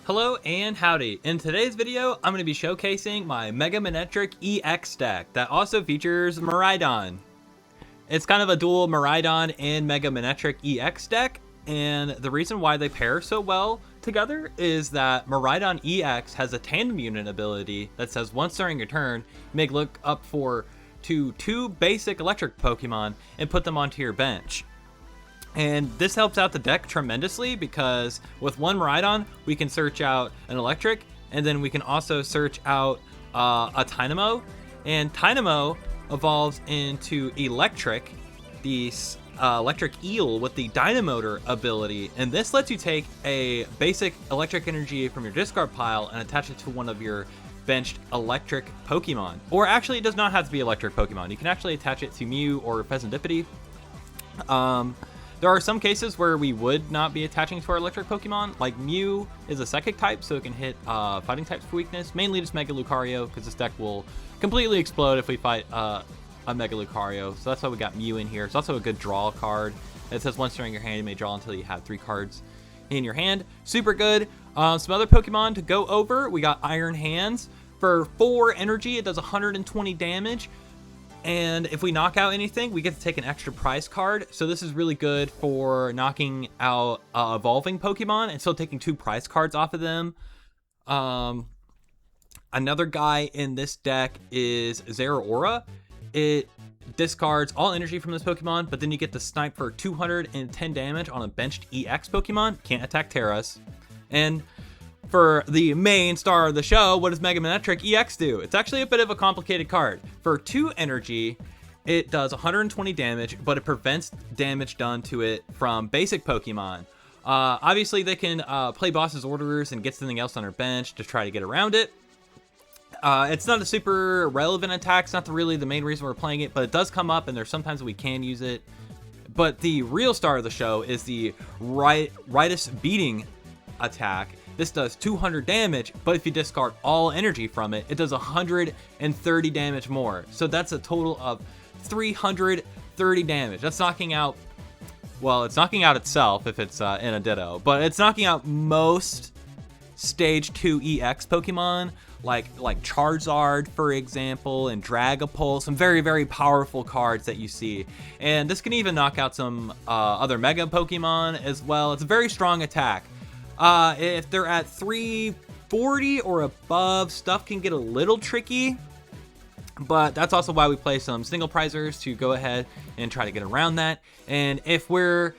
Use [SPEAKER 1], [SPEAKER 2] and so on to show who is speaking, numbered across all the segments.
[SPEAKER 1] Hello and howdy. In today's video, I'm going to be showcasing my Mega Manectric EX deck that also features Miraidon. It's kind of a dual Miraidon and Mega Manectric EX deck, and the reason why they pair so well together is that Miraidon EX has a tandem unit ability that says once during your turn, make look up to two basic electric Pokemon and put them onto your bench. And this helps out the deck tremendously because with one Miraidon, we can search out an electric, and then we can also search out a Tynamo. And Tynamo evolves into Electric, the electric eel with the Dynamotor ability. And this lets you take a basic electric energy from your discard pile and attach it to one of your benched electric Pokemon. Or actually, it does not have to be electric Pokemon. You can actually attach it to Mew or Fezandipiti. There are some cases where we would not be attaching to our electric Pokemon, like Mew is a psychic type, so it can hit fighting types for weakness, mainly just Mega Lucario, because this deck will completely explode if we fight a Mega Lucario, so that's why we got Mew in here. It's also a good draw card. It says once during your hand, you may draw until you have 3 cards in your hand. Super good. Some other Pokemon to go over, we got Iron Hands. For 4 energy, it does 120 damage. And if we knock out anything, we get to take an extra prize card. So this is really good for knocking out evolving Pokemon and still taking 2 prize cards off of them. Another guy in this deck is Zeraora. It discards all energy from this Pokemon, but then you get to snipe for 210 damage on a benched EX Pokemon. Can't attack Terras. And for the main star of the show, what does Mega Manectric EX do? It's actually a bit of a complicated card. For 2 energy, it does 120 damage, but it prevents damage done to it from basic Pokemon. Obviously, they can play boss's orders and get something else on their bench to try to get around it. It's not a super relevant attack. It's not really the main reason we're playing it, but it does come up, and there's sometimes we can use it. But the real star of the show is the Rightus Beating attack. This does 200 damage, but if you discard all energy from it, it does 130 damage more. So that's a total of 330 damage. That's knocking out, well, it's knocking out itself if it's in a Ditto, but it's knocking out most Stage 2 EX Pokemon, like Charizard, for example, and Dragapult, some very, very powerful cards that you see. And this can even knock out some other Mega Pokemon as well. It's a very strong attack. If they're at 340 or above, stuff can get a little tricky, but that's also why we play some single prizers to go ahead and try to get around that. And if we're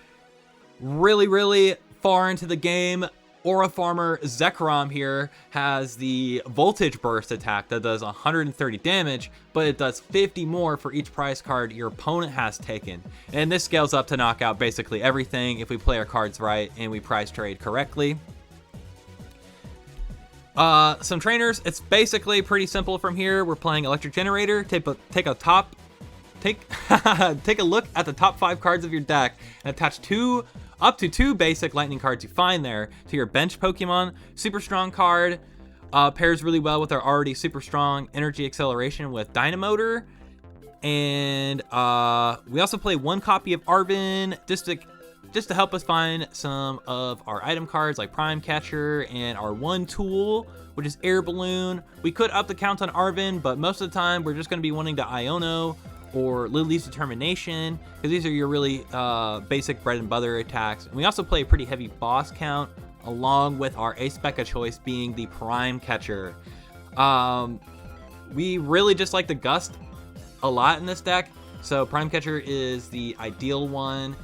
[SPEAKER 1] really, really far into the game, Aura Farmer Zekrom here has the Voltage Burst attack that does 130 damage, but it does 50 more for each prize card your opponent has taken. And this scales up to knock out basically everything if we play our cards right and we prize trade correctly. Some trainers, it's basically pretty simple from here. We're playing Electric Generator. Take a look at the top 5 cards of your deck and attach up to 2 basic lightning cards you find there to your bench Pokemon. Super strong card, pairs really well with our already super strong energy acceleration with Dynamotor. And we also play 1 copy of Arven just to help us find some of our item cards like Prime Catcher and our 1 tool, which is Air Balloon. We could up the count on Arven, but most of the time we're just going to be wanting to Iono or Lily's Determination, because these are your really basic bread and butter attacks. And we also play a pretty heavy boss count, along with our ace spec of choice being the Prime Catcher. We really just like the Gust a lot in this deck, so Prime Catcher is the ideal one.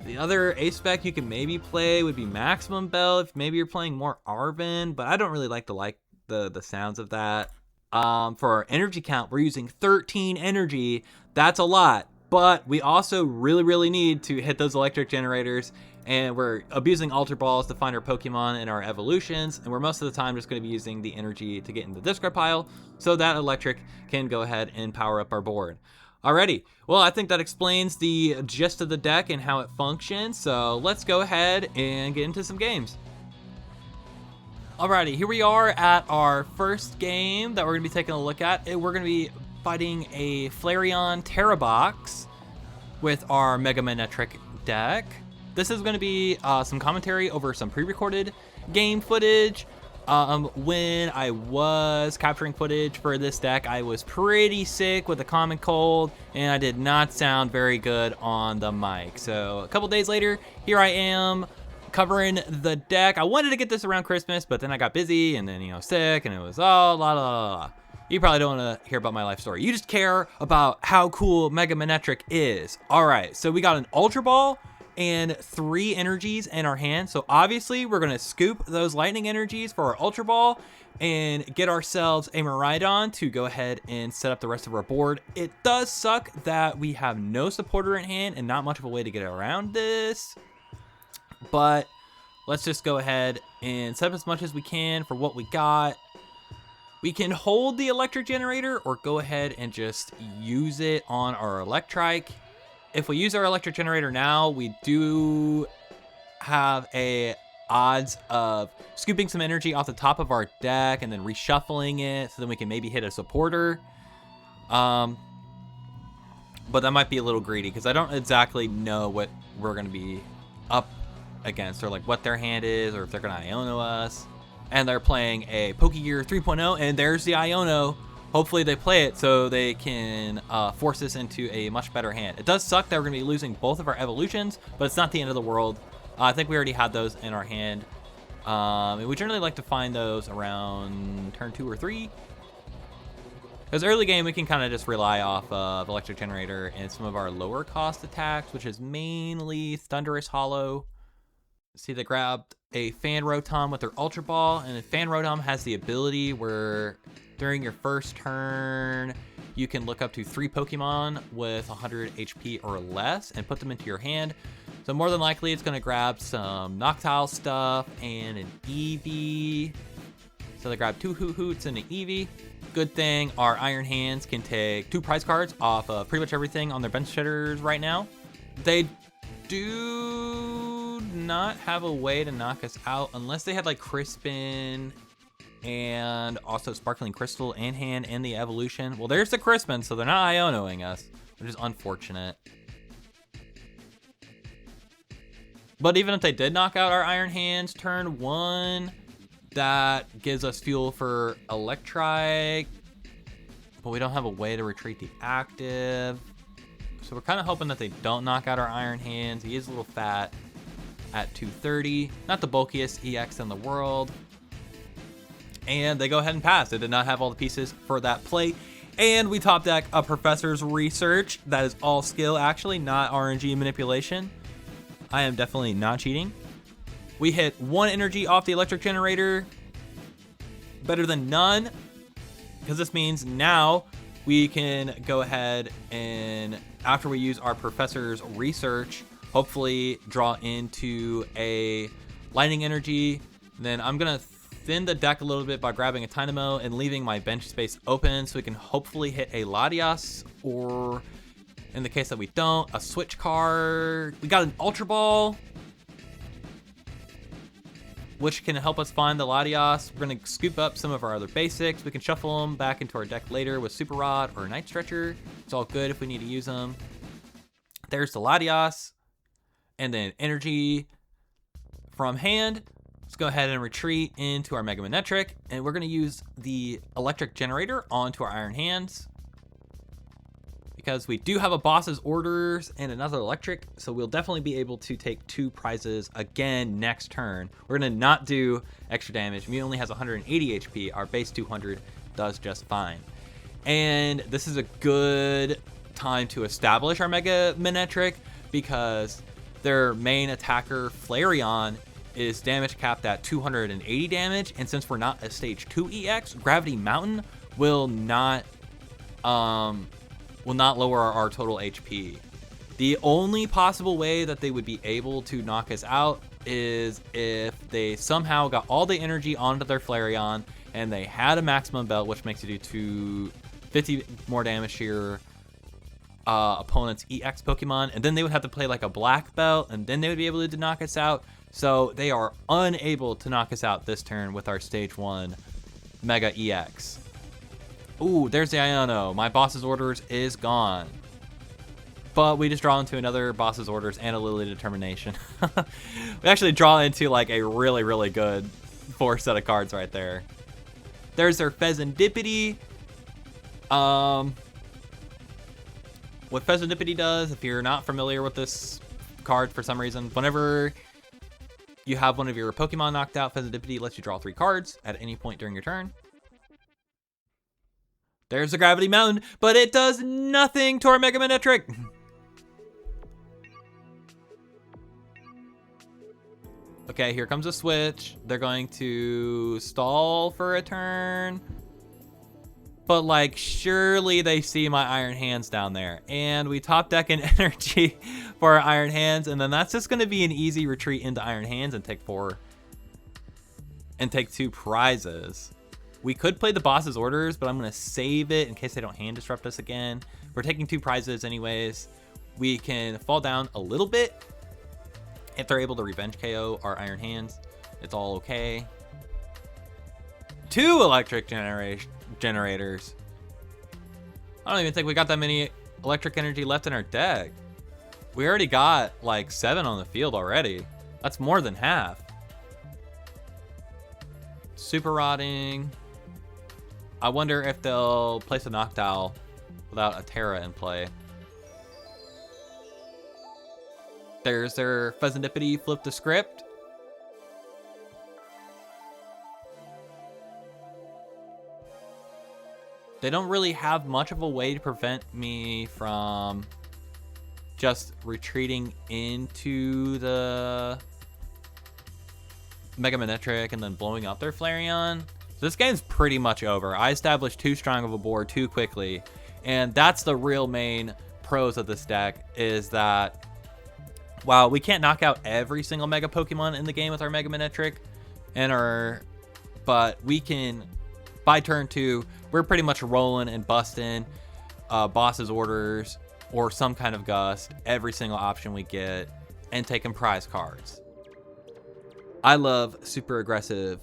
[SPEAKER 1] The other ace spec you can maybe play would be Maximum Bell if maybe you're playing more Arven, but I don't really like the sounds of that. For our energy count, we're using 13 energy. That's a lot, but we also really, really need to hit those electric generators, and we're abusing Ultra Balls to find our Pokemon and our evolutions, and we're most of the time just going to be using the energy to get in the discard pile so that electric can go ahead and power up our board. Alrighty, well, I think that explains the gist of the deck and how it functions, so let's go ahead and get into some games. Alrighty, here we are at our first game that we're going to be taking a look at. We're going to be fighting a Flareon Terrabox with our Mega Manectric deck. This is going to be some commentary over some pre-recorded game footage. When I was capturing footage for this deck, I was pretty sick with a common cold, and I did not sound very good on the mic. So a couple days later, here I am covering the deck. I wanted to get this around Christmas, but then I got busy, and then, you know, sick, and it was all la la la. You probably don't want to hear about my life story. You just care about how cool Mega Manectric is. All right, so we got an Ultra Ball and 3 energies in our hand. So obviously we're gonna scoop those lightning energies for our Ultra Ball and get ourselves a Miraidon to go ahead and set up the rest of our board. It does suck that we have no supporter in hand and not much of a way to get around this, but let's just go ahead and set up as much as we can for what we got. We can hold the Electric Generator or go ahead and just use it on our Electrike. If we use our Electric Generator now, we do have a odds of scooping some energy off the top of our deck and then reshuffling it so then we can maybe hit a supporter. But that might be a little greedy because I don't exactly know what we're going to be up against, or like what their hand is, or if they're going to Iono us. And they're playing a Pokegear 3.0, and there's the Iono. Hopefully they play it so they can force this into a much better hand. It does suck that we're going to be losing both of our evolutions, but it's not the end of the world. I think we already had those in our hand. And we generally like to find those around turn 2 or 3. Because early game, we can kind of just rely off of Electric Generator and some of our lower cost attacks, which is mainly Thundurus Hollow. See, they grabbed a Fan Rotom with their Ultra Ball, and Fan Rotom has the ability where during your first turn, you can look up to 3 Pokemon with 100 HP or less and put them into your hand. So more than likely, it's going to grab some Noctowl stuff and an Eevee. So they grab 2 Hoots and an Eevee. Good thing our Iron Hands can take 2 prize cards off of pretty much everything on their bench shitters right now. They do not have a way to knock us out unless they had like Crispin and also Sparkling Crystal in hand and the evolution. Well, there's the Crispin, so they're not Ionoing us, which is unfortunate. But even if they did knock out our Iron Hands turn 1, that gives us fuel for Electrike, but we don't have a way to retreat the active. So we're kind of hoping that they don't knock out our Iron Hands. He is a little fat at 230. Not the bulkiest EX in the world. And they go ahead and pass. They did not have all the pieces for that play. And we top deck a Professor's Research. That is all skill, actually, not RNG manipulation. I am definitely not cheating. We hit 1 energy off the Electric Generator. Better than none. Because this means now we can go ahead and, after we use our Professor's Research, hopefully draw into a Lightning Energy. Then I'm going to thin the deck a little bit by grabbing a Tynamo and leaving my bench space open so we can hopefully hit a Latias, or in the case that we don't, a Switch card. We got an Ultra Ball, which can help us find the Latias. We're going to scoop up some of our other basics. We can shuffle them back into our deck later with Super Rod or Night Stretcher. It's all good if we need to use them. There's the Latias. And then energy from hand. Let's go ahead and retreat into our Mega Manectric. And we're going to use the Electric Generator onto our Iron Hands, because we do have a boss's orders and another electric, so we'll definitely be able to take 2 prizes again next turn. We're gonna not do extra damage. Mew only has 180 HP. Our base 200 does just fine. And this is a good time to establish our Mega Manectric, because their main attacker, Flareon, is damage capped at 280 damage, and since we're not a stage 2 EX, Gravity Mountain will not lower our total HP. The only possible way that they would be able to knock us out is if they somehow got all the energy onto their Flareon and they had a maximum belt, which makes you do 50 more damage to your opponent's EX Pokemon, and then they would have to play like a black belt, and then they would be able to knock us out. So they are unable to knock us out this turn with our stage 1 Mega EX. Ooh, there's the Iono. My boss's orders is gone. But we just draw into another boss's orders and a Lily Determination. We actually draw into like a really, really good 4 set of cards right there. There's their Fezandipiti. What Fezandipiti does, if you're not familiar with this card for some reason, whenever you have one of your Pokemon knocked out, Fezandipiti lets you draw 3 cards at any point during your turn. There's the Gravity Mountain, but it does nothing to our Mega Manectric. Okay, here comes a switch. They're going to stall for a turn. But like, surely they see my Iron Hands down there. And we top deck an energy for our Iron Hands. And then that's just going to be an easy retreat into Iron Hands and take 4. And take 2 prizes. We could play the boss's orders, but I'm going to save it in case they don't hand disrupt us again. We're taking 2 prizes anyways. We can fall down a little bit. If they're able to revenge KO our Iron Hands, it's all okay. 2 electric generators. I don't even think we got that many electric energy left in our deck. We already got like 7 on the field already. That's more than half. Super Rotting. I wonder if they'll place a Noctowl without a Terra in play. There's their Fezandipiti, flip the script. They don't really have much of a way to prevent me from just retreating into the Mega Manectric and then blowing up their Flareon. So this game's pretty much over. I established too strong of a board too quickly. And that's the real main pros of this deck, is that while we can't knock out every single Mega Pokemon in the game with our Mega Manectric, but we can, by turn 2, we're pretty much rolling and busting boss's orders or some kind of gust, every single option we get, and taking prize cards. I love super aggressive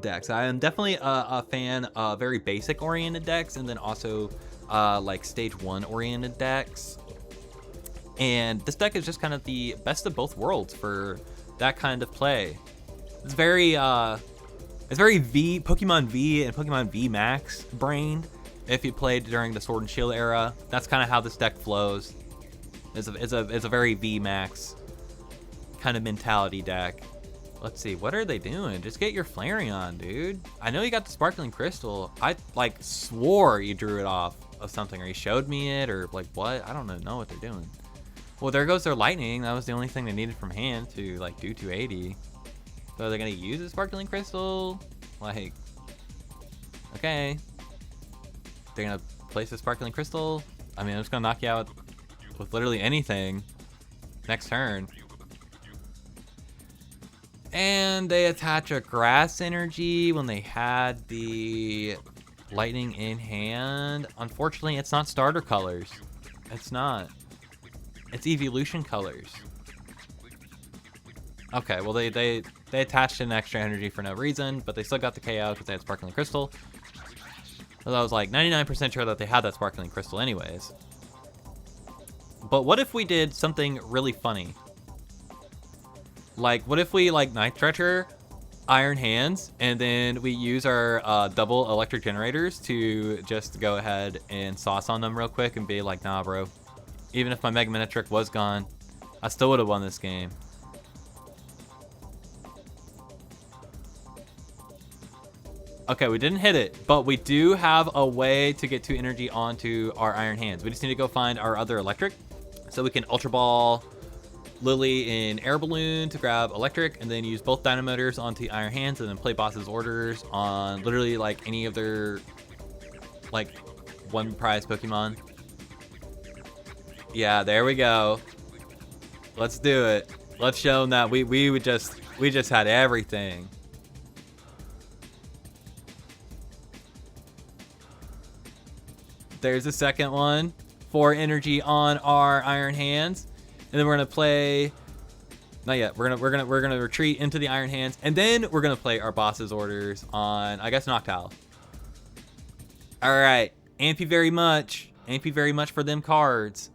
[SPEAKER 1] decks. I am definitely a fan of very basic oriented decks, and then also like stage 1 oriented decks. And this deck is just kind of the best of both worlds for that kind of play. It's very Pokemon V and Pokemon V Max brained. If you played during the Sword and Shield era, that's kind of how this deck flows. It's a very V Max kind of mentality deck. Let's see, what are they doing? Just get your Flareon, dude. I know you got the Sparkling Crystal. I like swore you drew it off of something, or you showed me it, or like what? I don't know what they're doing. Well, there goes their Lightning. That was the only thing they needed from hand to like do 280. So they're gonna use the Sparkling Crystal? Like, okay. They're gonna place the Sparkling Crystal? I mean, I'm just gonna knock you out with literally anything next turn. And they attach a Grass Energy when they had the Lightning in hand. Unfortunately, it's not starter colors. It's not. It's evolution colors. Okay, well they attached an extra energy for no reason, but they still got the KO because they had Sparkling Crystal. So I was like 99% sure that they had that Sparkling Crystal anyways. But what if we did something really funny? Like, what if we like Night Stretcher, Iron Hands, and then we use our double electric generators to just go ahead and sauce on them real quick and be like, nah, bro. Even if my Mega Manectric was gone, I still would have won this game. Okay, we didn't hit it, but we do have a way to get 2 energy onto our Iron Hands. We just need to go find our other electric. So we can Ultra Ball Lily in Air Balloon to grab electric, and then use both Dynamotors onto Iron Hands, and then play boss's orders on literally like any of their like 1 prize Pokemon. Yeah, there we go. Let's do it. Let's show them that we just had everything. There's the second one. 4 energy on our Iron Hands, and then we're gonna play. Not yet. We're gonna retreat into the Iron Hands, and then we're gonna play our boss's orders on, I guess, Noctowl. All right. Thank you very much. Thank you very much for them cards.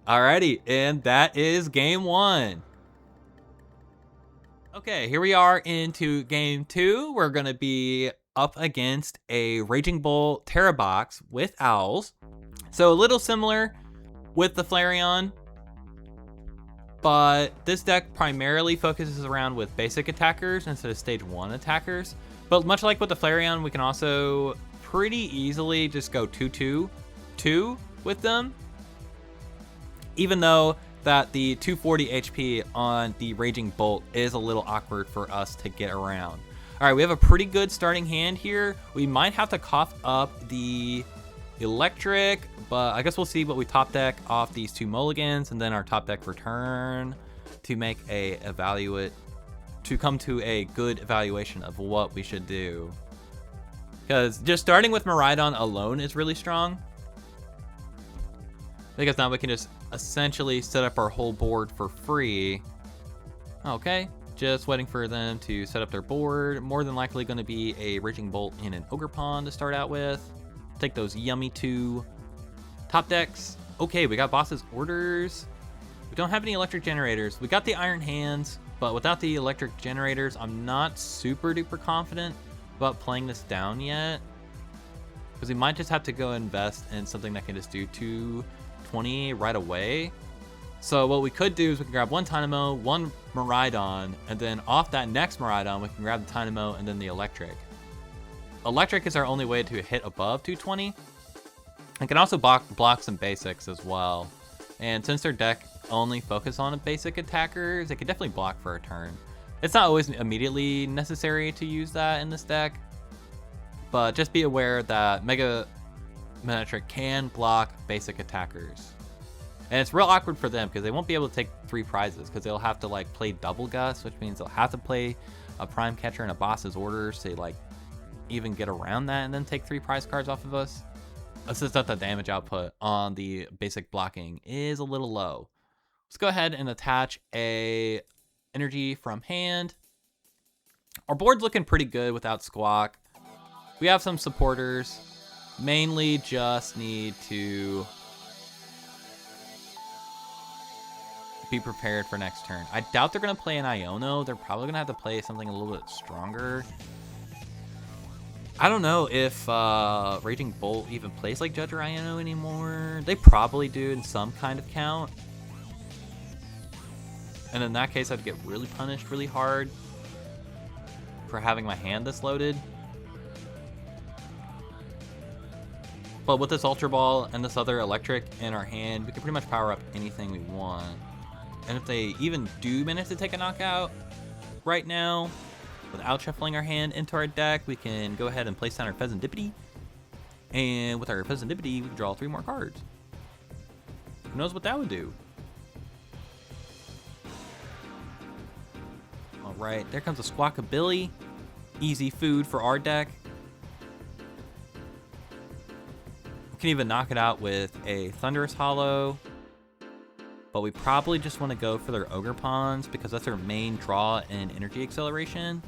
[SPEAKER 1] Alrighty, and that is game 1. Okay, here we are into game 2. We're going to be up against a Raging Bull Terra box with Owls. So a little similar with the Flareon, but this deck primarily focuses around with basic attackers instead of stage 1 attackers. But much like with the Flareon, we can also pretty easily just go 2-2-2 with them, even though that the 240 HP on the Raging Bolt is a little awkward for us to get around. All right, we have a pretty good starting hand here. We might have to cough up the Electric, but I guess we'll see what we top deck off these 2 mulligans and then our top deck return to make to come to a good evaluation of what we should do. Because just starting with Miraidon alone is really strong, because now we can just essentially set up our whole board for free. Okay, just waiting for them to set up their board. More than likely going to be a Raging Bolt and an Ogre Pawn to start out with. Take those yummy 2 top decks. Okay, we got Boss's Orders. We don't have any Electric Generators. We got the Iron Hands, but without the Electric Generators, I'm not super duper confident about playing this down yet, because we might just have to go invest in something that can just do 220 right away. So what we could do is we can grab 1 Tynamo, 1 Miraidon, and then off that next Miraidon, we can grab the Tynamo and then the Electric. Electric is our only way to hit above 220. It can also block some basics as well. And since their deck only focus on basic attackers, it can definitely block for a turn. It's not always immediately necessary to use that in this deck, but just be aware that Mega Manectric can block basic attackers. And it's real awkward for them because they won't be able to take 3 prizes because they'll have to like play double Gust, which means they'll have to play a Prime Catcher and a Boss's Orders to like even get around that and then take 3 prize cards off of us. It's just that the damage output on the basic blocking is a little low. Let's go ahead and attach a energy from hand. Our board's looking pretty good without Squawk. We have some supporters. Mainly just need to be prepared for next turn. I doubt they're going to play an Iono. They're probably going to have to play something a little bit stronger. I don't know if Raging Bolt even plays like Judge or Iono anymore. They probably do in some kind of count. And in that case, I'd get really punished really hard for having my hand this loaded. But with this Ultra Ball and this other Electric in our hand, we can pretty much power up anything we want. And if they even do manage to take a knockout right now, without shuffling our hand into our deck, we can go ahead and place down our Fezandipiti. And with our Fezandipiti, we can draw 3 more cards. Who knows what that would do? Alright, there comes a Squawkabilly. Easy food for our deck. We can even knock it out with a Thundurus Hollow. But we probably just want to go for their Ogre Pawns because that's their main draw and energy acceleration.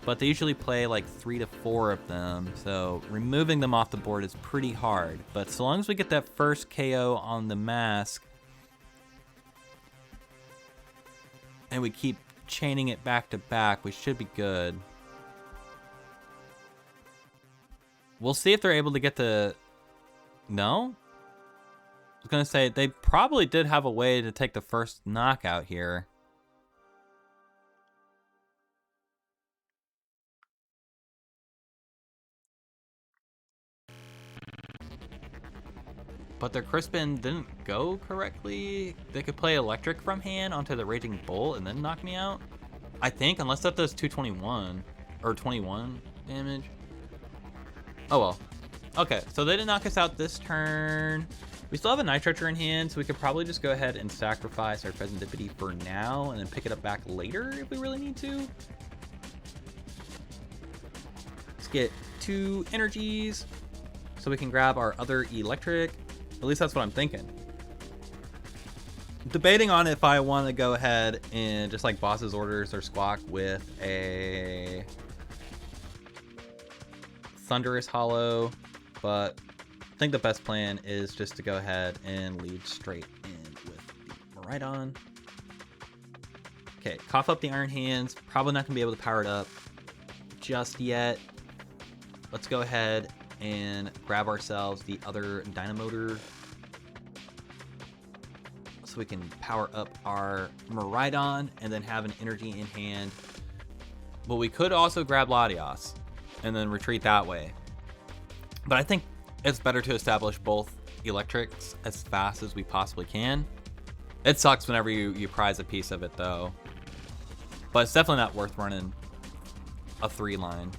[SPEAKER 1] But they usually play like 3 to 4 of them, so removing them off the board is pretty hard. But so long as we get that first KO on the mask, and we keep chaining it back to back, we should be good. We'll see if they're able to get the... No? I was going to say, they probably did have a way to take the first knockout here. But their Crispin didn't go correctly. They could play Electric from hand onto the Raging Bolt and then knock me out. I think, unless that does 221 or 21 damage. Oh well. Okay, so they didn't knock us out this turn. We still have a Night Stretcher in hand, so we could probably just go ahead and sacrifice our Fezandipiti for now and then pick it up back later if we really need to. Let's get 2 energies so we can grab our other Electric. At least that's what I'm thinking. Debating on if I want to go ahead and just like Boss's Orders or Squawk with a Thundurus Hollow, but I think the best plan is just to go ahead and lead straight in with the Miraidon. Okay, cough up the Iron Hands. Probably not going to be able to power it up just yet. Let's go ahead and grab ourselves the other Dynamotor so we can power up our Miraidon and then have an energy in hand. But we could also grab Latias and then retreat that way. But I think it's better to establish both electrics as fast as we possibly can. It sucks whenever you prize a piece of it though. But it's definitely not worth running a 3-line.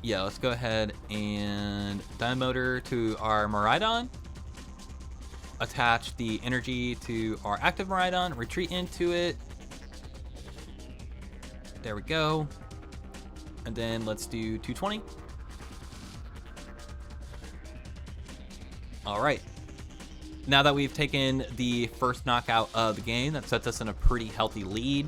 [SPEAKER 1] Yeah, let's go ahead and Dynamotor to our Miraidon. Attach the energy to our active Miraidon. Retreat into it. There we go. And then let's do 220. All right. Now that we've taken the first knockout of the game, that sets us in a pretty healthy lead.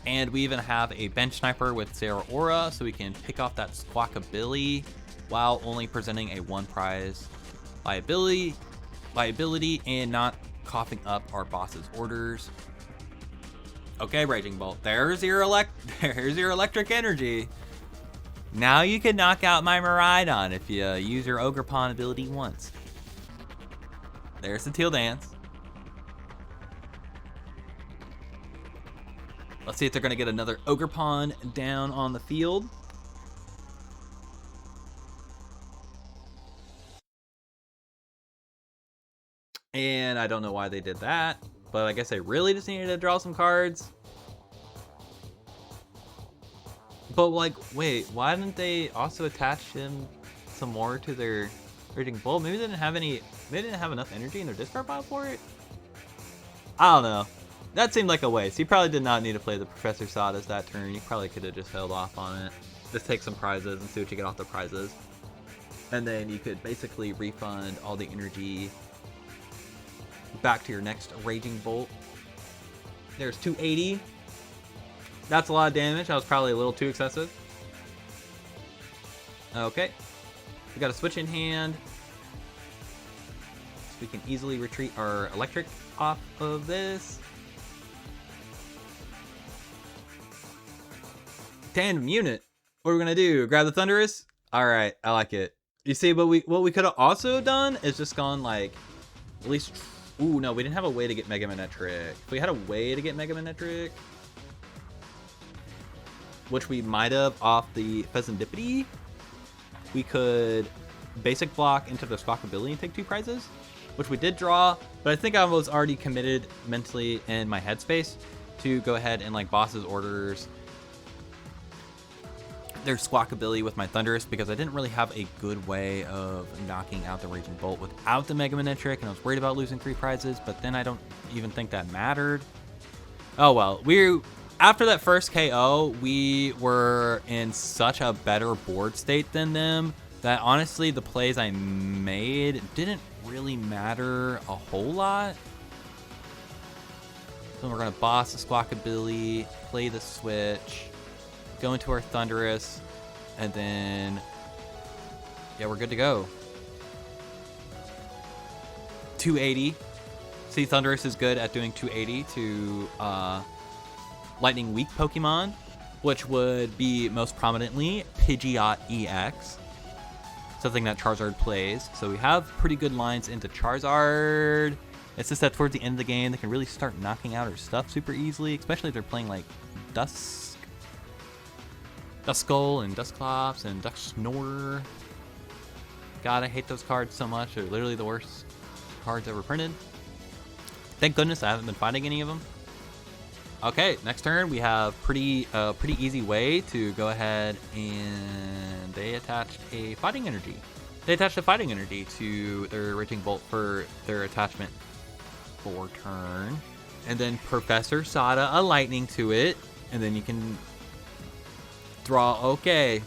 [SPEAKER 1] And we even have a bench sniper with Zeraora, so we can pick off that Squawkabilly while only presenting a 1 prize liability and not coughing up our boss's orders. Okay, Raging Bolt, there's your electric energy. Now you can knock out my Miraidon if you use your Ogre Pawn ability once. There's the Teal Dance. Let's see if they're going to get another Ogre Pawn down on the field. And I don't know why they did that, but I guess they really just needed to draw some cards. But like, wait, why didn't they also attach him some more to their Raging Bolt? Maybe they didn't have enough energy in their discard pile for it? I don't know. That seemed like a waste. He probably did not need to play the Professor Sadas that turn. He probably could have just held off on it. Just take some prizes and see what you get off the prizes. And then you could basically refund all the energy back to your next Raging Bolt. There's 280. That's a lot of damage. That was probably a little too excessive. Okay. We got a Switch in hand. So we can easily retreat our Electric off of this. Tandem unit. What are we gonna do? Grab the Thundurus? Alright, I like it. You see, but what we could have also done is just gone like at least. Ooh, no, we didn't have a way to get Mega Manectric. If we had a way to get Mega Manectric, which we might have off the Fezandipiti, we could basic block into the Squawkabilly and take 2 prizes, which we did draw, but I think I was already committed mentally in my headspace to go ahead and like boss's orders their Squawkabilly with my Thundurus because I didn't really have a good way of knocking out the Raging Bolt without the Mega Manectric, and I was worried about losing 3 prizes, but then I don't even think that mattered. Oh well, after that first KO, we were in such a better board state than them that honestly the plays I made didn't really matter a whole lot. So we're going to boss the Squawkabilly, play the Switch, go into our Thundurus, and then, yeah, we're good to go. 280. See, Thundurus is good at doing 280 to lightning weak Pokemon, which would be most prominently Pidgeot EX, something that Charizard plays. So we have pretty good lines into Charizard. It's just that towards the end of the game, they can really start knocking out her stuff super easily, especially if they're playing like Duskull and Dusclops and Ducksnorer. God, I hate those cards so much. They're literally the worst cards ever printed. Thank goodness I haven't been fighting any of them. Okay, next turn we have pretty easy way to go ahead, and they attached a fighting energy. They attached a fighting energy to their Raging Bolt for their attachment for turn, and then Professor Sada a lightning to it, and then you can draw. Okay,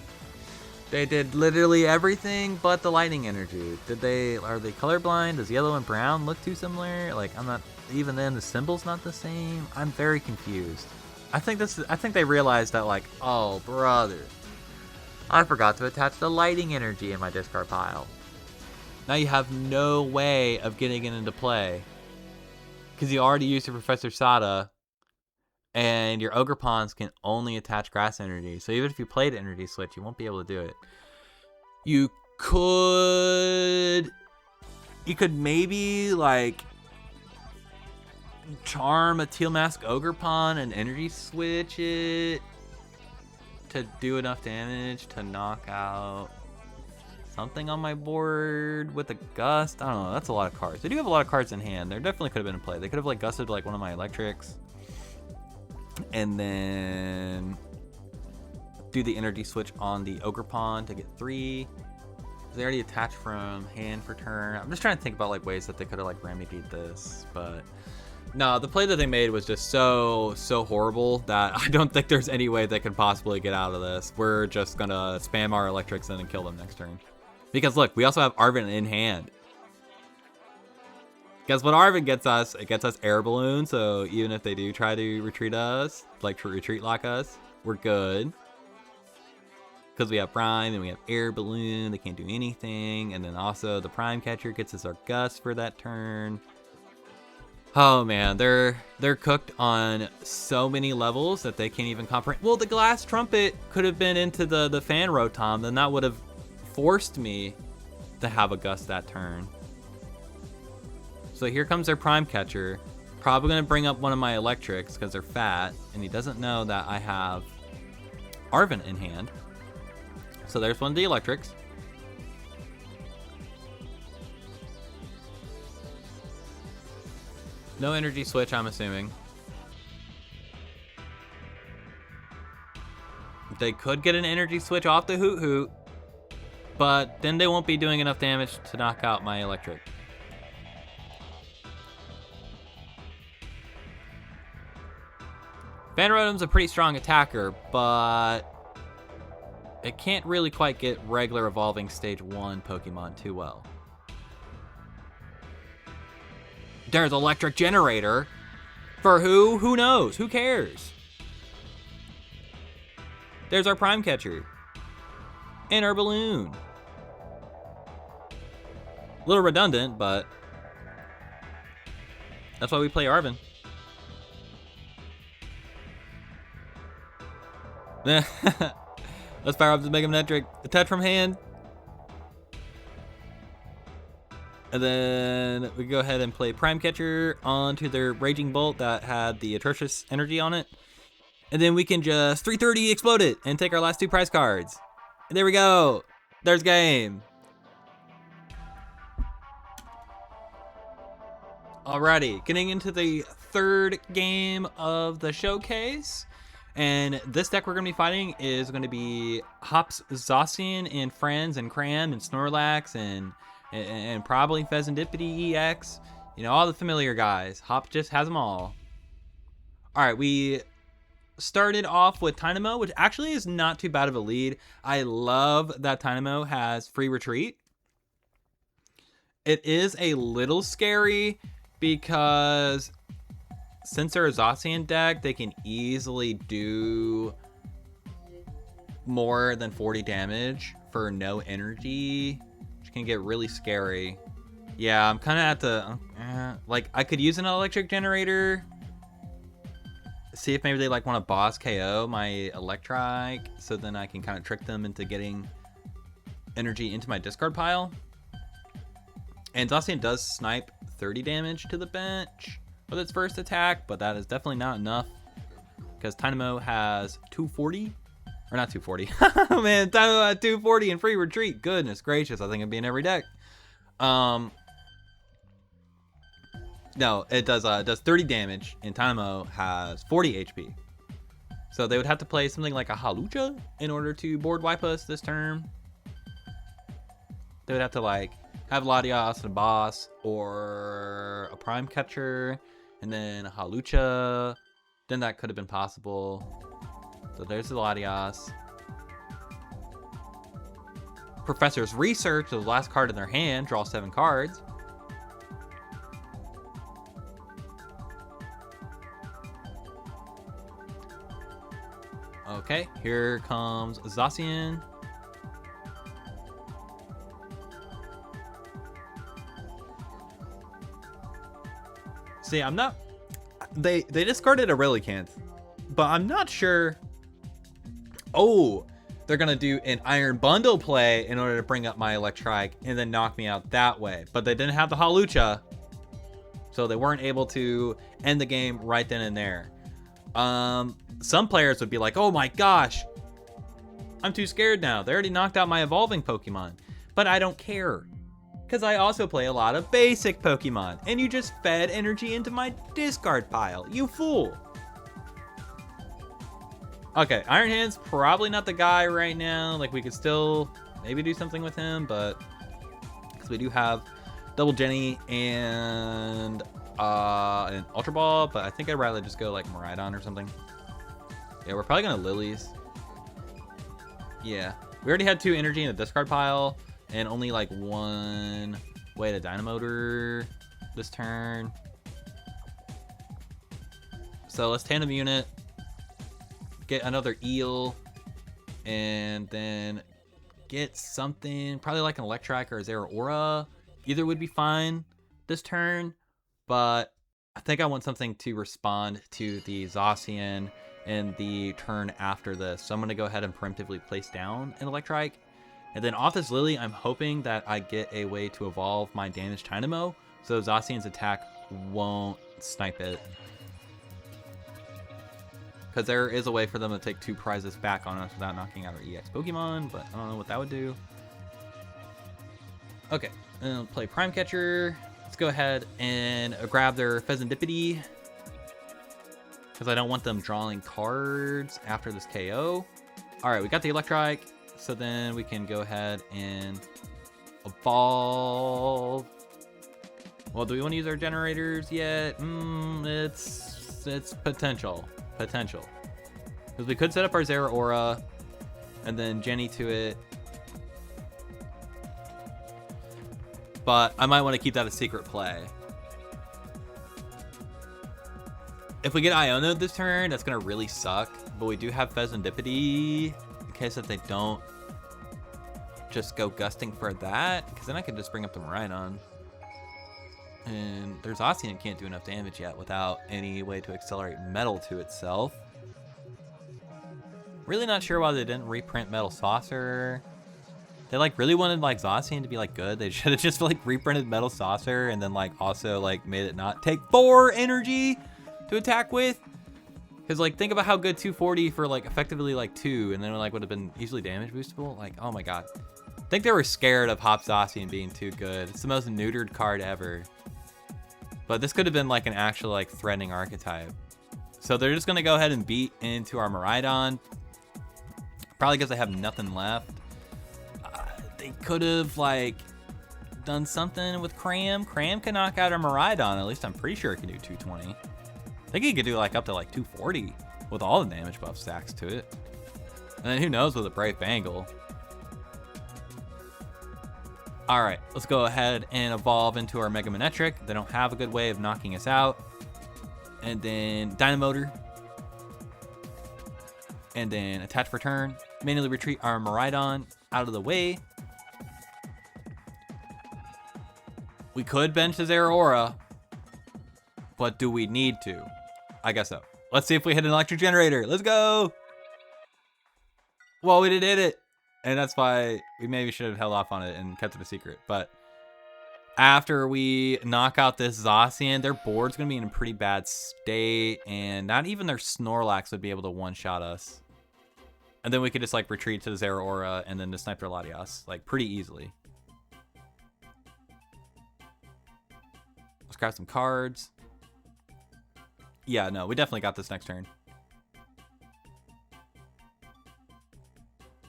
[SPEAKER 1] they did literally everything but the lightning energy. Are they colorblind? Does yellow and brown look too similar? Like, I'm not. Even then, the symbol's not the same. I'm very confused. I think they realized that, like, oh brother, I forgot to attach the lighting energy in my discard pile. Now you have no way of getting it into play because you already used the Professor Sada And your Ogre Pawns can only attach grass energy. So even if you played Energy Switch, you won't be able to do it. You could maybe like charm a Teal Mask Ogre Pawn and Energy Switch it to do enough damage to knock out something on my board with a Gust. I don't know. That's a lot of cards. They do have a lot of cards in hand. There definitely could have been in play. They could have like gusted like one of my Electrics. And then do the energy switch on the Ogre Pawn to get 3. They already attached from hand for turn. I'm just trying to think about like ways that they could have like remedied this, but no, the play that they made was just so horrible that I don't think there's any way they could possibly get out of this. We're just gonna spam our Electrics in and kill them next turn. Because look, we also have Arven in hand. Guess what Arven gets us? It gets us Air Balloon, so even if they do try to retreat us, like to retreat lock us, we're good. Because we have Prime and we have Air Balloon, they can't do anything. And then also the Prime Catcher gets us our Gust for that turn. Oh man, they're cooked on so many levels that they can't even comprehend. Well, the Glass Trumpet could have been into the Fan Rotom, then that would have forced me to have a Gust that turn. So here comes their Prime Catcher. Probably going to bring up one of my Electrics because they're fat. And he doesn't know that I have Arven in hand. So there's one of the Electrics. No energy switch, I'm assuming. They could get an energy switch off the Hoot Hoot. But then they won't be doing enough damage to knock out my Electric. Fan Rotom's a pretty strong attacker, but it can't really quite get regular evolving stage 1 Pokemon too well. There's Electric Generator. For who? Who knows? Who cares? There's our Prime Catcher. And our Balloon. A little redundant, but that's why we play Arven. Let's fire up the Mega Manectric. Attach from hand. And then we go ahead and play Prime Catcher onto their Raging Bolt that had the atrocious energy on it. And then we can just 330 explode it and take our last 2 prize cards. And there we go. There's game. Alrighty, getting into the 3rd game of the showcase. And this deck we're going to be fighting is going to be Hop's Zacian and Friends and Cram and Snorlax and probably Fezandipiti EX. You know, all the familiar guys. Hop just has them all. Alright, we started off with Tynamo, which actually is not too bad of a lead. I love that Tynamo has free retreat. It is a little scary because since they're a Zacian deck, they can easily do more than 40 damage for no energy, which can get really scary. Yeah, I'm kind of at the... like, I could use an Electric Generator. See if maybe they like want to boss KO my Electrike, so then I can kind of trick them into getting energy into my discard pile. And Zacian does snipe 30 damage to the bench with its first attack, but that is definitely not enough because Tynamo has 240, or not 240. Oh man, Tynamo had 240 and free retreat. Goodness gracious, I think it'd be in every deck. No, it does 30 damage, and Tynamo has 40 HP. So they would have to play something like a Halucha in order to board wipe us this turn. They would have to like have Latias and a boss, or a Prime Catcher, and then a Halucha. Then that could have been possible. So there's the Latias. Professor's Research, the last card in their hand, draw 7 cards. Okay, here comes Zacian. See, I'm not... They discarded a Relicanth. but I'm not sure. Oh, they're going to do an Iron Bundle play in order to bring up my Electrike and then knock me out that way. But they didn't have the Hawlucha, so they weren't able to end the game right then and there. Some players would be like, oh my gosh, I'm too scared now. They already knocked out my evolving Pokemon. But I don't care, because I also play a lot of basic Pokemon, and you just fed energy into my discard pile, you fool. Okay, Iron Hand's probably not the guy right now. Like, we could still maybe do something with him, but because we do have Double Jenny and an Ultra Ball, but I think I'd rather just go like Miraidon or something. Yeah, we're probably gonna Lilies. Yeah, we already had 2 energy in the discard pile and only like 1 way to Dynamotor this turn. So let's tandem unit, get another Eel, and then get something, probably like an Electrike or a Zeraora. Either would be fine this turn, but I think I want something to respond to the Zacian in the turn after this. So I'm going to go ahead and preemptively place down an Electrike. And then off this Lily, I'm hoping that I get a way to evolve my damaged Tynamo, so Zacian's attack won't snipe it. Because there is a way for them to take 2 prizes back on us without knocking out our EX Pokemon, but I don't know what that would do. Okay, and play Prime Catcher. Let's go ahead and grab their Fezandipiti, because I don't want them drawing cards after this KO. Alright, we got the Electrike, so then we can go ahead and evolve. Well, do we want to use our generators yet? It's potential. Because we could set up our Zeraora and then Jenny to it. But I might want to keep that a secret play. If we get Iono this turn, that's going to really suck. But we do have Fezandipiti in case that they don't just go gusting for that. Because then I could just bring up the Miraidon. And their Zacian can't do enough damage yet without any way to accelerate Metal to itself. Really not sure why they didn't reprint Metal Saucer. They like really wanted like Zacian to be like good. They should have just like reprinted Metal Saucer and then like also like made it not take 4 energy to attack with. Because like think about how good 240 for like effectively like 2 and then like would have been easily damage boostable. Like, oh my god. I think they were scared of Hop Zacian being too good. It's the most neutered card ever. But this could have been like an actual like threatening archetype. So they're just gonna go ahead and beat into our Miraidon. Probably because they have nothing left. They could have like done something with Cram. Cram can knock out our Miraidon. At least I'm pretty sure it can do 220. I think he could do like up to like 240 with all the damage buff stacks to it. And then who knows with a Brave Bangle. All right, let's go ahead and evolve into our Mega Manectric. They don't have a good way of knocking us out. And then Dynamotor. And then attach for turn. Manually retreat our Miraidon out of the way. We could bench the Zeraora, but do we need to? I guess so. Let's see if we hit an Electric Generator. Let's go. Well, we did it. And that's why we maybe should have held off on it and kept it a secret. But after we knock out this Zacian, their board's going to be in a pretty bad state. And not even their Snorlax would be able to one-shot us. And then we could just like retreat to the Zeraora and then just snipe their Latias like pretty easily. Let's grab some cards. Yeah, no, we definitely got this next turn.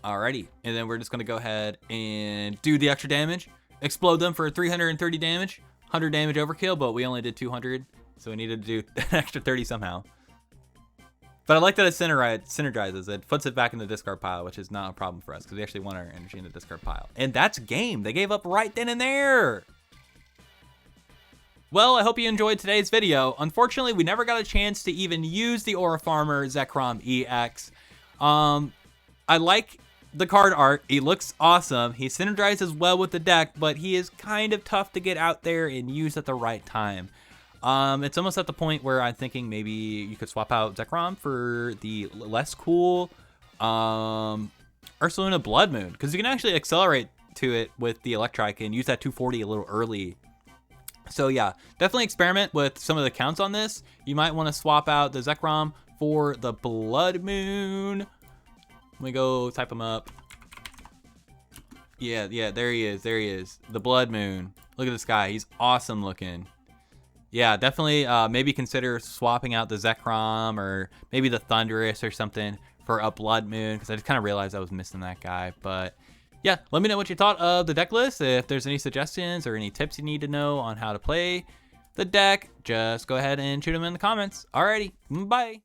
[SPEAKER 1] Alrighty, and then we're just gonna go ahead and do the extra damage. Explode them for 330 damage. 100 damage overkill, but we only did 200. So we needed to do an extra 30 somehow. But I like that it synergizes. It puts it back in the discard pile, which is not a problem for us because we actually want our energy in the discard pile. And that's game. They gave up right then and there. Well, I hope you enjoyed today's video. Unfortunately, we never got a chance to even use the Aura Farmer Zekrom EX. I like the card art. He looks awesome. He synergizes well with the deck, but he is kind of tough to get out there and use at the right time. It's almost at the point where I'm thinking maybe you could swap out Zekrom for the less cool Ursaluna Blood Moon, because you can actually accelerate to it with the Electrike and use that 240 a little early. So yeah, definitely experiment with some of the counts on this. You might want to swap out the Zekrom for the Blood Moon. Let me go type him up. Yeah, there he is. The Blood Moon. Look at this guy. He's awesome looking. Yeah, definitely maybe consider swapping out the Zekrom or maybe the Thundurus or something for a Blood Moon, because I just kind of realized I was missing that guy. But yeah, let me know what you thought of the deck list. If there's any suggestions or any tips you need to know on how to play the deck, just go ahead and shoot them in the comments. Alrighty, bye.